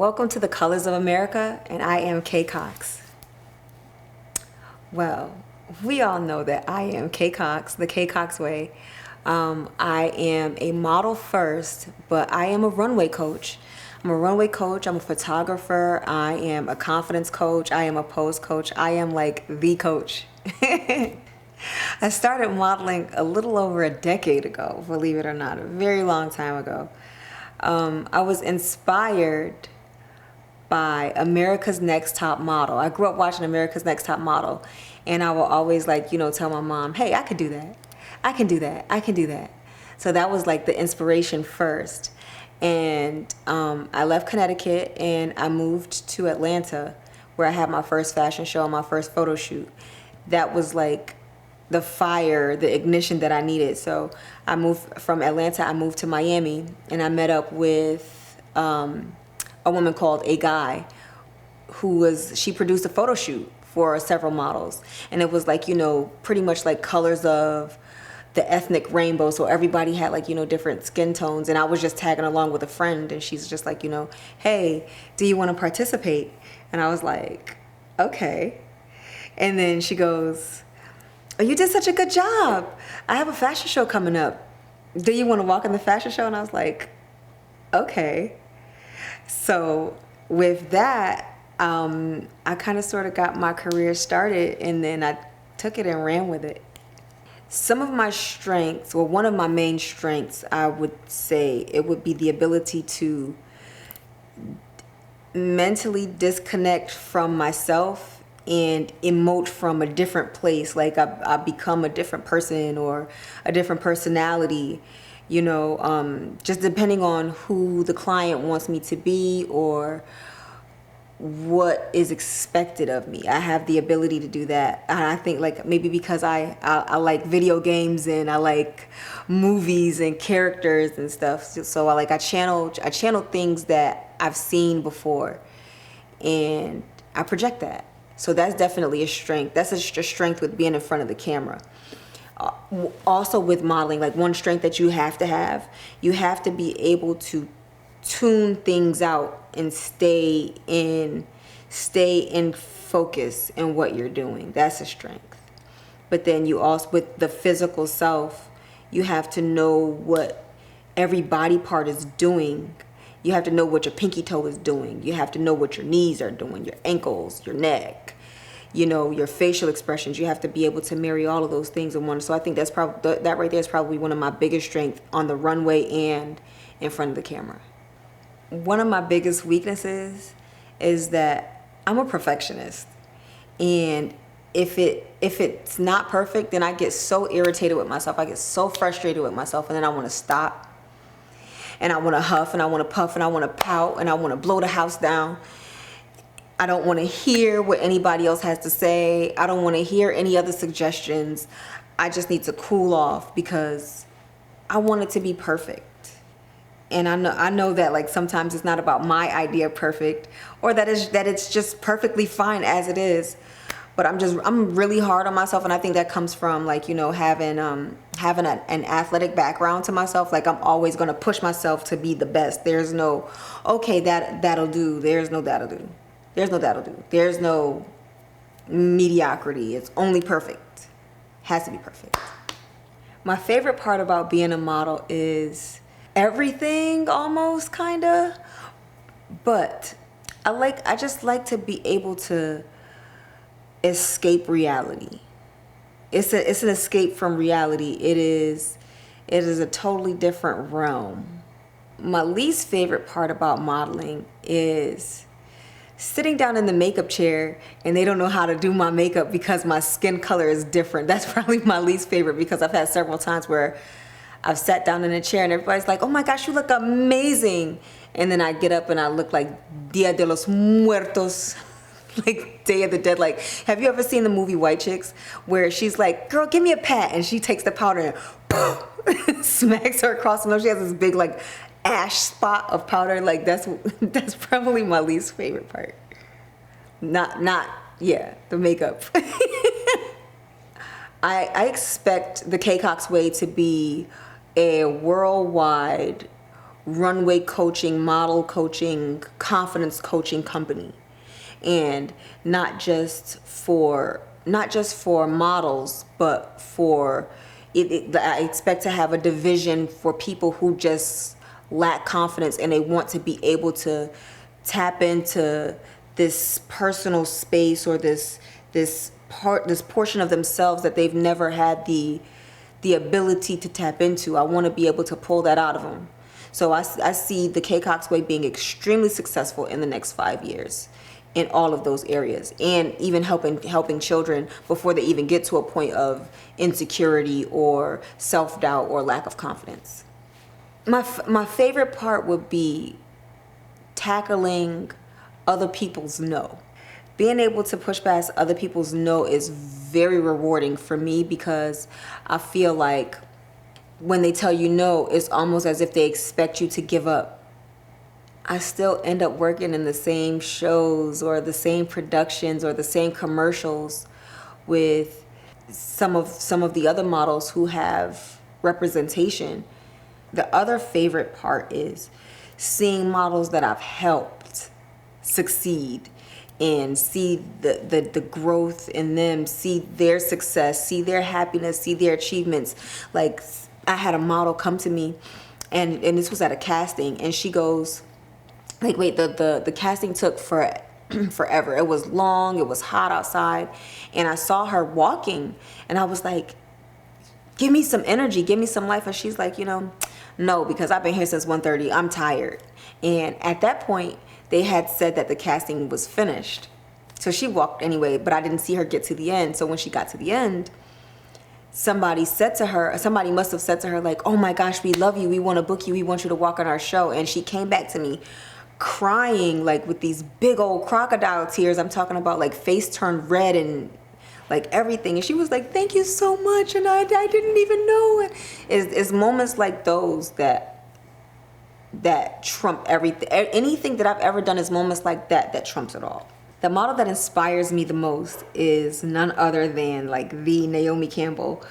Welcome to the Colors of America, and I am Kaye Cox. Well, we all know that I am Kaye Cox, the Kaye Cox way. I am a model first, but I am a runway coach. I'm a runway coach, I'm a photographer, I am a confidence coach, I am a pose coach, I am like the coach. I started modeling a little over a decade ago, believe it or not, a very long time ago. I was inspired by America's Next Top Model. I grew up watching America's Next Top Model, and I will always tell my mom, hey, I could do that. I can do that. I can do that. So that was like the inspiration first. And I left Connecticut and I moved to Atlanta, where I had my first fashion show and my first photo shoot. That was like the fire, the ignition that I needed. So I moved from Atlanta, I moved to Miami, and I met up with a woman called A Guy, she produced a photo shoot for several models. And it was like, pretty much like colors of the ethnic rainbow. So everybody had different skin tones. And I was just tagging along with a friend, and she's just like, hey, do you want to participate? And I was like, okay. And then she goes, oh, you did such a good job. I have a fashion show coming up. Do you want to walk in the fashion show? And I was like, okay. So with that, I kind of sort of got my career started, and then I took it and ran with it. Some of my strengths, well, one of my main strengths, I would say it would be the ability to mentally disconnect from myself and emote from a different place. Like I become a different person or a different personality, just depending on who the client wants me to be or what is expected of me. I have the ability to do that. And I think maybe because I like video games and I like movies and characters and stuff. So I channel things that I've seen before, and I project that. So that's definitely a strength. That's a strength with being in front of the camera. Also with modeling, one strength that you have to be able to tune things out and stay in focus in what you're doing. That's a strength. But then you also, with the physical self, you have to know what every body part is doing. You have to know what your pinky toe is doing. You have to know what your knees are doing, your ankles, your neck, your facial expressions. You have to be able to marry all of those things in one. So I think that's probably, that right there is probably one of my biggest strengths on the runway and in front of the camera. One of my biggest weaknesses is that I'm a perfectionist. And if it's not perfect, then I get so irritated with myself. I get so frustrated with myself, and then I want to stop. And I want to huff, and I want to puff, and I want to pout, and I want to blow the house down. I don't want to hear what anybody else has to say. I don't want to hear any other suggestions. I just need to cool off because I want it to be perfect. And I know that sometimes it's not about my idea of perfect, or that it's just perfectly fine as it is. But I'm really hard on myself, and I think that comes from having an athletic background to myself. I'm always gonna push myself to be the best. There's no okay, that'll do. There's no that'll do. There's no that'll do. There's no mediocrity. It's only perfect. Has to be perfect. My favorite part about being a model is everything, almost, kinda. But I just like to be able to escape reality. It's an escape from reality. It is a totally different realm. My least favorite part about modeling is sitting down in the makeup chair and they don't know how to do my makeup because my skin color is different. That's probably my least favorite, because I've had several times where I've sat down in a chair and everybody's like, oh my gosh, you look amazing. And then I get up and I look like Dia de los Muertos, like Day of the Dead. Have you ever seen the movie White Chicks, where she's like, girl, give me a pat, and she takes the powder and poof, smacks her across the nose. She has this big ash spot of powder. That's probably my least favorite part. The makeup. I expect the Kaye Cox way to be a worldwide runway coaching, model coaching, confidence coaching company. And not just for models, but for I expect to have a division for people who just lack confidence and they want to be able to tap into this personal space or this portion of themselves that they've never had the ability to tap into. I want to be able to pull that out of them. So I see the Kaye Cox way being extremely successful in the next 5 years in all of those areas, and even helping children before they even get to a point of insecurity or self-doubt or lack of confidence. My favorite part would be tackling other people's no. Being able to push past other people's no is very rewarding for me, because I feel like when they tell you no, it's almost as if they expect you to give up. I still end up working in the same shows or the same productions or the same commercials with some of the other models who have representation. The other favorite part is seeing models that I've helped succeed and see the growth in them, see their success, see their happiness, see their achievements. Like, I had a model come to me, and this was at a casting, and she goes, like, wait, the casting took forever. It was long, it was hot outside, and I saw her walking, and I was like, give me some energy, give me some life. And she's like, no, because I've been here since 1:30, I'm tired. And at that point, they had said that the casting was finished. So she walked anyway, but I didn't see her get to the end. So when she got to the end, somebody must have said to her, like, oh my gosh, we love you, we want to book you, we want you to walk on our show. And she came back to me crying, like, with these big old crocodile tears. I'm talking about, like, face turned red and like everything. And she was like, thank you so much, and I didn't even know. It's moments like those that trump everything. Anything that I've ever done is moments like that trumps it all. The model that inspires me the most is none other than, like, the Naomi Campbell,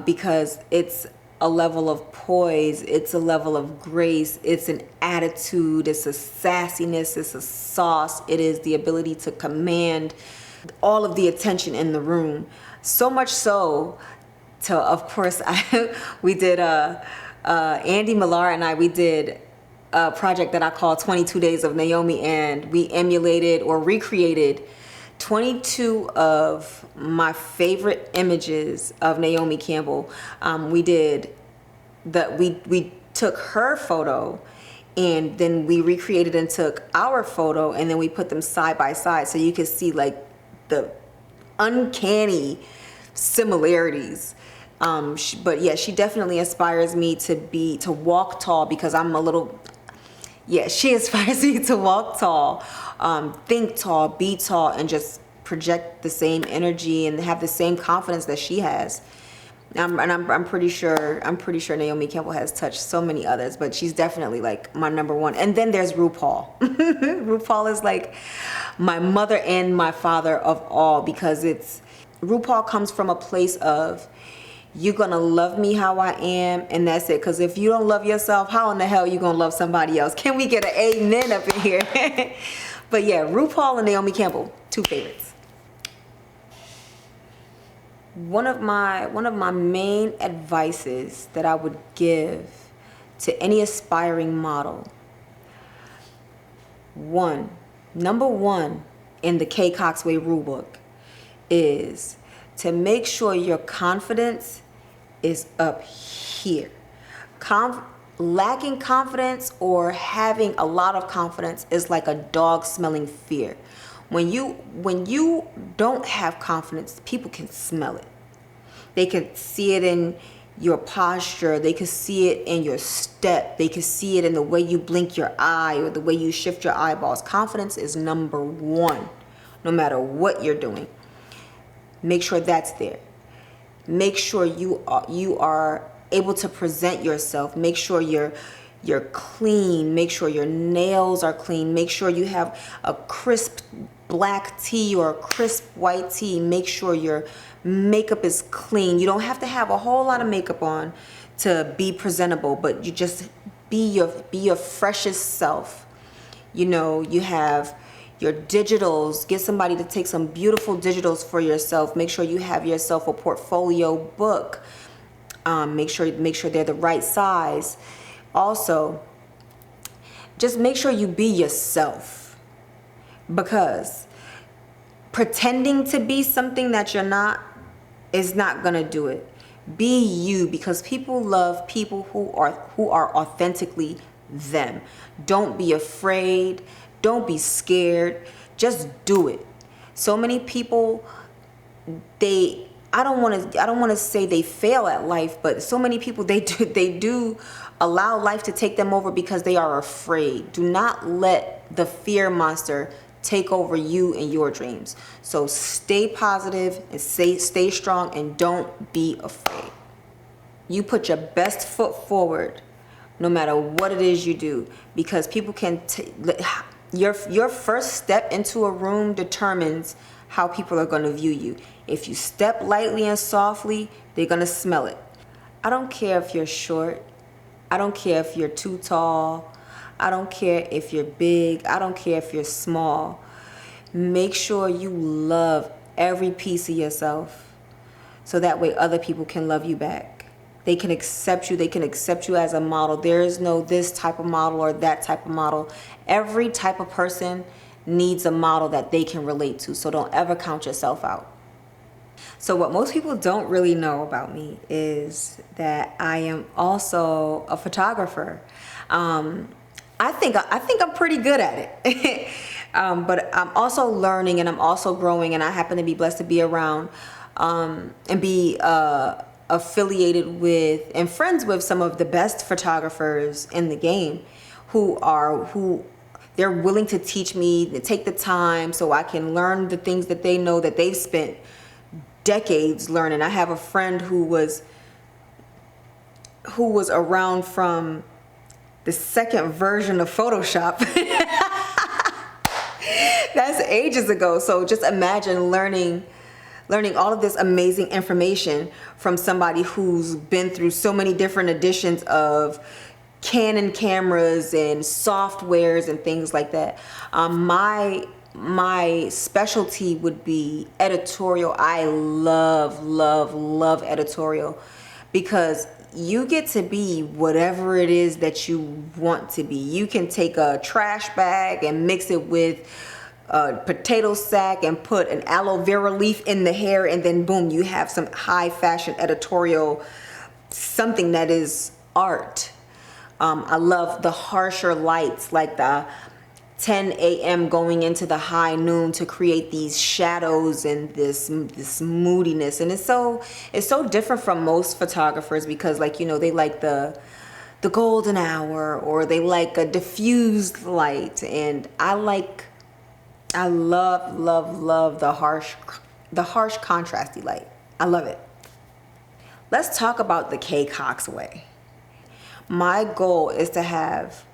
because it's a level of poise, it's a level of grace, it's an attitude, it's a sassiness, it's a sauce, it is the ability to command all of the attention in the room. So much so to, of course, we did Andy Millar and we did a project that I call 22 Days of Naomi, and we emulated or recreated 22 of my favorite images of Naomi Campbell. We took her photo, and then we recreated and took our photo, and then we put them side by side so you could see, like, the uncanny similarities. But yeah, she definitely inspires me to walk tall, because I'm a little, she inspires me to walk tall, think tall, be tall, and just project the same energy and have the same confidence that she has. I'm pretty sure Naomi Campbell has touched so many others, but she's definitely, like, my number one. And then there's RuPaul. RuPaul is, like, my mother and my father of all, because RuPaul comes from a place of, you're gonna love me how I am, and that's it. Because if you don't love yourself, how in the hell are you gonna love somebody else? Can we get an amen up in here? But yeah, RuPaul and Naomi Campbell, two favorites. One of my main advices that I would give to any aspiring model, number one in the Kaye Cox Way rulebook, is to make sure your confidence is up here. Lacking confidence or having a lot of confidence is like a dog smelling fear. When you don't have confidence, people can smell it. They can see it in your posture. They can see it in your step. They can see it in the way you blink your eye or the way you shift your eyeballs. Confidence is number one, no matter what you're doing. Make sure that's there. Make sure you are able to present yourself. Make sure you're clean. Make sure your nails are clean. Make sure you have a crisp black tee or a crisp white tee. Make sure your makeup is clean. You don't have to have a whole lot of makeup on to be presentable, but you just be your freshest self. You know, you have your digitals. Get somebody to take some beautiful digitals for yourself. Make sure you have yourself a portfolio book. Make sure they're the right size. Also, just make sure you be yourself, because pretending to be something that you're not is not gonna do it. Be you, because people love people who are authentically them. Don't be afraid. Don't be scared. Just do it. So many people, I don't want to say they fail at life, but so many people, they do allow life to take them over because they are afraid. Do not let the fear monster take over you and your dreams. So stay positive and stay strong, and don't be afraid. You put your best foot forward no matter what it is you do, because people can your first step into a room determines how people are going to view you. If you step lightly and softly, they're going to smell it. I don't care if you're short. I don't care if you're too tall. I don't care if you're big. I don't care if you're small. Make sure you love every piece of yourself, so that way other people can love you back. They can accept you. They can accept you as a model. There is no this type of model or that type of model. Every type of person needs a model that they can relate to. So don't ever count yourself out. So what most people don't really know about me is that I am also a photographer. I think I'm pretty good at it. But I'm also learning, and I'm also growing, and I happen to be blessed to be around and be affiliated with and friends with some of the best photographers in the game, who they're willing to teach me, to take the time so I can learn the things that they know that they've spent decades learning. I have a friend who was around from the second version of Photoshop. That's ages ago. So just imagine learning all of this amazing information from somebody who's been through so many different editions of Canon cameras and softwares and things like that. My specialty would be editorial. I love editorial, because you get to be whatever it is that you want to be. You can take a trash bag and mix it with a potato sack and put an aloe vera leaf in the hair, and then boom, you have some high fashion editorial, something that is art. I love the harsher lights, like the 10 a.m. going into the high noon, to create these shadows and this moodiness. And it's so different from most photographers, because, like, you know, they like the golden hour, or they like a diffused light, and I love the harsh contrasty light. I love it. Let's talk about the Kaye Cox way. My goal is to have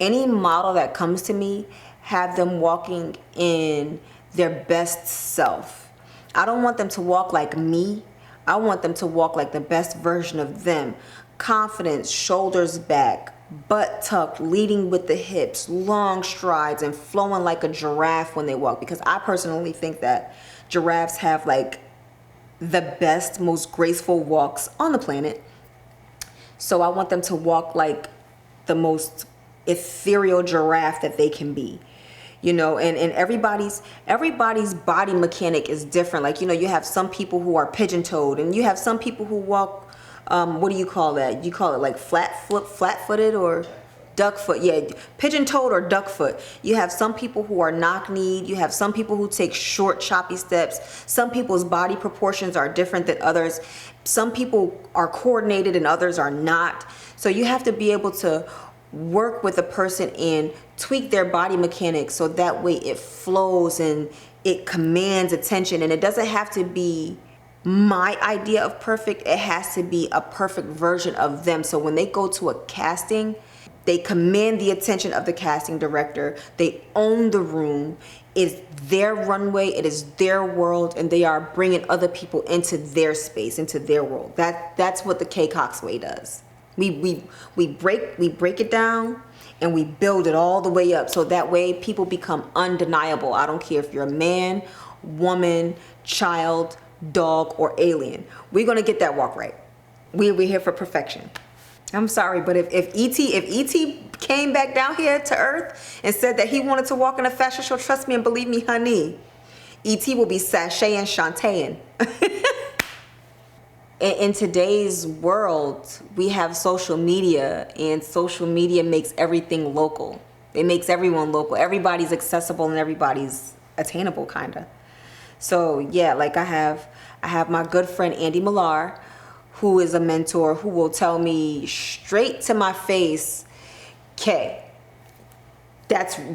any model that comes to me, have them walking in their best self. I don't want them to walk like me. I want them to walk like the best version of them. Confidence, shoulders back, butt tucked, leading with the hips, long strides, and flowing like a giraffe when they walk. Because I personally think that giraffes have like the best, most graceful walks on the planet. So I want them to walk like the most ethereal giraffe that they can be, you know. And everybody's body mechanic is different. Like, you know, you have some people who are pigeon-toed, and you have some people who walk, what do you call that? You call it like flat-footed or duck foot. Yeah, pigeon-toed or duck foot. You have some people who are knock-kneed. You have some people who take short, choppy steps. Some people's body proportions are different than others. Some people are coordinated and others are not. So you have to be able to work with a person and tweak their body mechanics so that way it flows and it commands attention. And it doesn't have to be my idea of perfect. It has to be a perfect version of them. So when they go to a casting, they command the attention of the casting director. They own the room. It's their runway. It is their world, and they are bringing other people into their space, into their world. That's what the Kaye Cox way does. We break it down and we build it all the way up, so that way people become undeniable. I don't care if you're a man, woman, child, dog, or alien. We're gonna get that walk right. We're here for perfection. I'm sorry, but if E.T. came back down here to Earth and said that he wanted to walk in a fashion show, trust me and believe me, honey, E.T. will be sashaying, shantaing. In today's world, we have social media, and social media makes everything local. It makes everyone local. Everybody's accessible and everybody's attainable, kind of. So yeah, like I have my good friend Andy Millar, who is a mentor, who will tell me straight to my face, Kaye,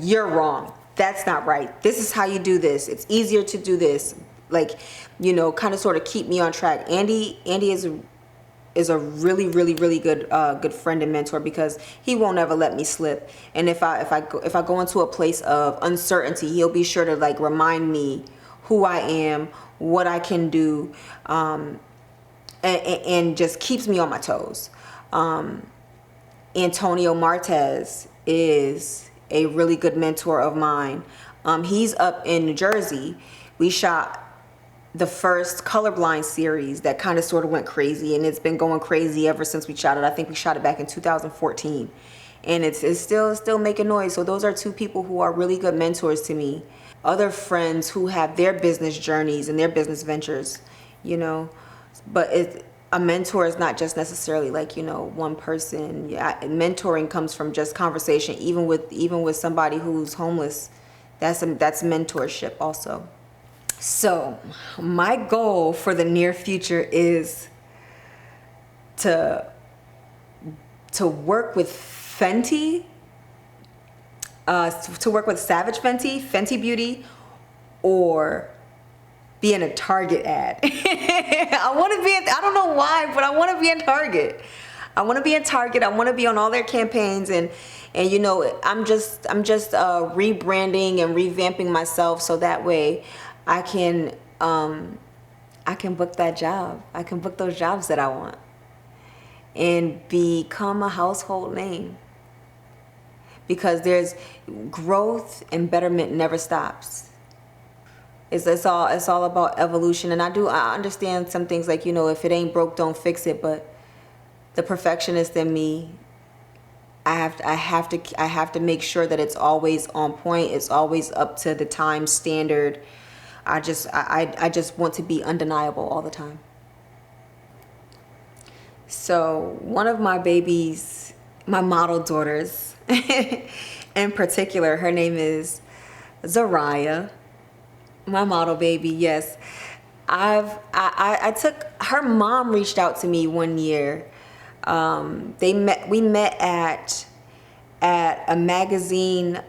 you're wrong. That's not right. This is how you do this. It's easier to do this. Like, kind of sort of keep me on track. Andy is a really, really, really good friend and mentor, because he won't ever let me slip. And if I go into a place of uncertainty, he'll be sure to like remind me who I am, what I can do, and just keeps me on my toes. Antonio Martez is a really good mentor of mine. He's up in New Jersey. We shot the first Colorblind series that kind of sort of went crazy, and it's been going crazy ever since we shot it. I think we shot it back in 2014, and it's still making noise. So those are two people who are really good mentors to me. Other friends who have their business journeys and their business ventures, but a mentor is not just necessarily like, one person. Yeah, mentoring comes from just conversation, even with somebody who's homeless. That's mentorship also. So my goal for the near future is to work with Fenty, to work with Savage Fenty Beauty, or be in a Target ad. I don't know why, but I want to be in Target. I want to be in Target. I want to be on all their campaigns, and I'm just rebranding and revamping myself, so that way I can book that job. I can book those jobs that I want and become a household name, because there's growth and betterment never stops. It's all about evolution. And I understand some things, like, if it ain't broke, don't fix it. But the perfectionist in me, I have to make sure that it's always on point. It's always up to the time standard. I just want to be undeniable all the time. So one of my babies, my model daughters in particular, her name is Zariah. My model baby, yes. I took her mom reached out to me one year. We met at a magazine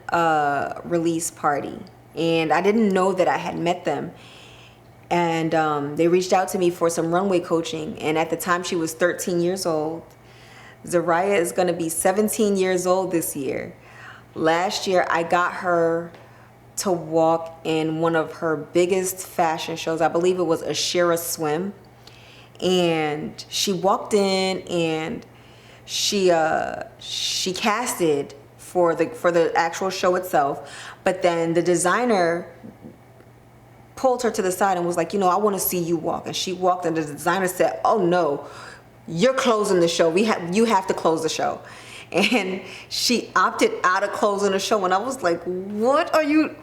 release party, and I didn't know that I had met them. And they reached out to me for some runway coaching, and at the time she was 13 years old. Zariah is going to be 17 years old this year. Last year I got her to walk in one of her biggest fashion shows. I believe it was Ashira Swim. And she walked in, and she casted for the actual show itself. But then the designer pulled her to the side and was like, I want to see you walk. And she walked, and the designer said, "Oh no, you're closing the show. You have to close the show." And she opted out of closing the show, and I was like, "What are you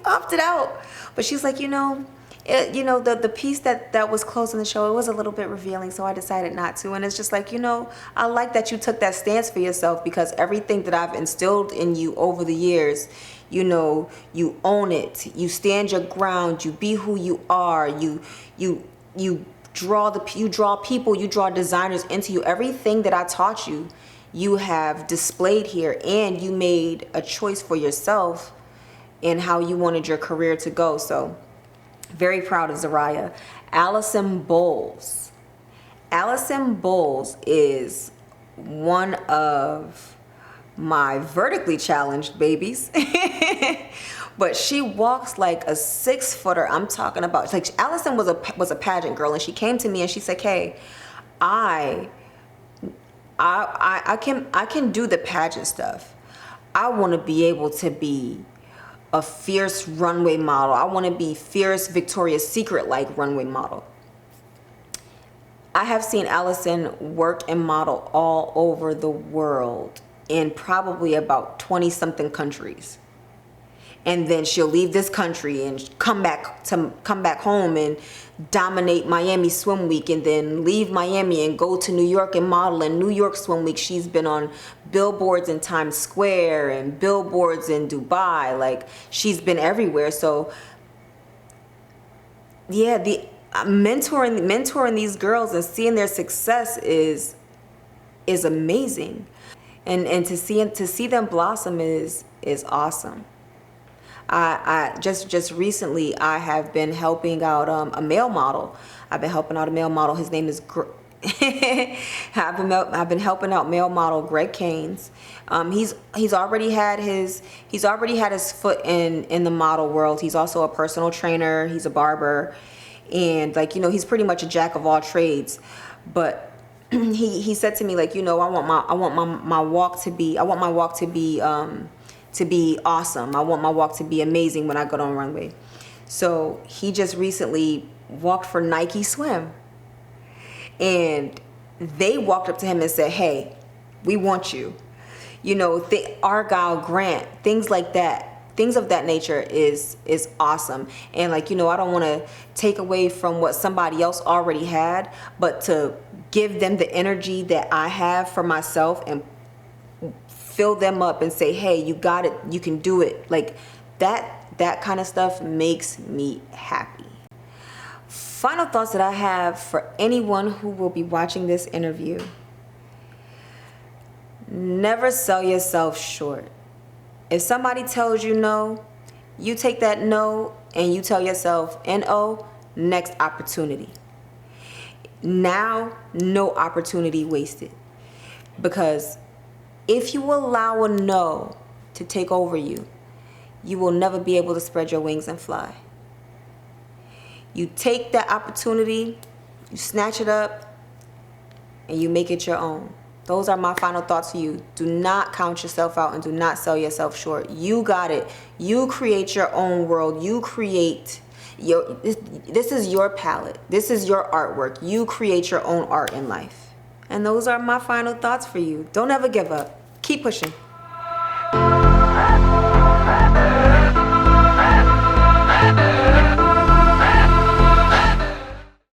opted out?" But she's like, the piece that was closing the show, it was a little bit revealing, so I decided not to. And it's just like, I like that you took that stance for yourself, because everything that I've instilled in you over the years, you own it, you stand your ground, you be who you are, you draw people, you draw designers into you. Everything that I taught you, you have displayed here, and you made a choice for yourself in how you wanted your career to go. So very proud of Zariah. Allison Bowles. Allison Bowles is one of my vertically challenged babies. But she walks like a 6-footer. I'm talking about, like, Allison was a pageant girl, and she came to me and she said, "Kaye, I I can do the pageant stuff. I want to be able to be a fierce runway model. I want to be fierce Victoria's Secret like runway model. I have seen Allison work and model all over the world in probably about 20 something countries. And then she'll leave this country and come back home and dominate Miami Swim Week, and then leave Miami and go to New York and model in New York Swim Week. She's been on billboards in Times Square and billboards in Dubai. Like, she's been everywhere. So yeah, the mentoring these girls and seeing their success is amazing. And to see them blossom is awesome. I just recently I have been helping out a male model. I've been helping out a male model. His name is I've been helping out male model Greg Canes. He's already had his foot in the model world. He's also a personal trainer. He's a barber, and like, you know, he's pretty much a jack of all trades. But he said to me, like, you know, I want my walk to be awesome. I want my walk to be amazing when I go on runway. So he just recently walked for Nike Swim, and they walked up to him and said, hey, we want you. You know, the Argyle Grant, things like that. Things of that nature is awesome. And like, you know, I don't want to take away from what somebody else already had, but to give them the energy that I have for myself and fill them up and say, hey, you got it, you can do it. Like that kind of stuff makes me happy. Final thoughts that I have for anyone who will be watching this interview: never sell yourself short. If somebody tells you no, you take that no and you tell yourself, N-O, next opportunity. Now, no opportunity wasted. Because if you allow a no to take over you, you will never be able to spread your wings and fly. You take that opportunity, you snatch it up, and you make it your own. Those are my final thoughts to you. Do not count yourself out and do not sell yourself short. You got it. You create your own world. You create this is your palette. This is your artwork. You create your own art in life. And those are my final thoughts for you. Don't ever give up. Keep pushing.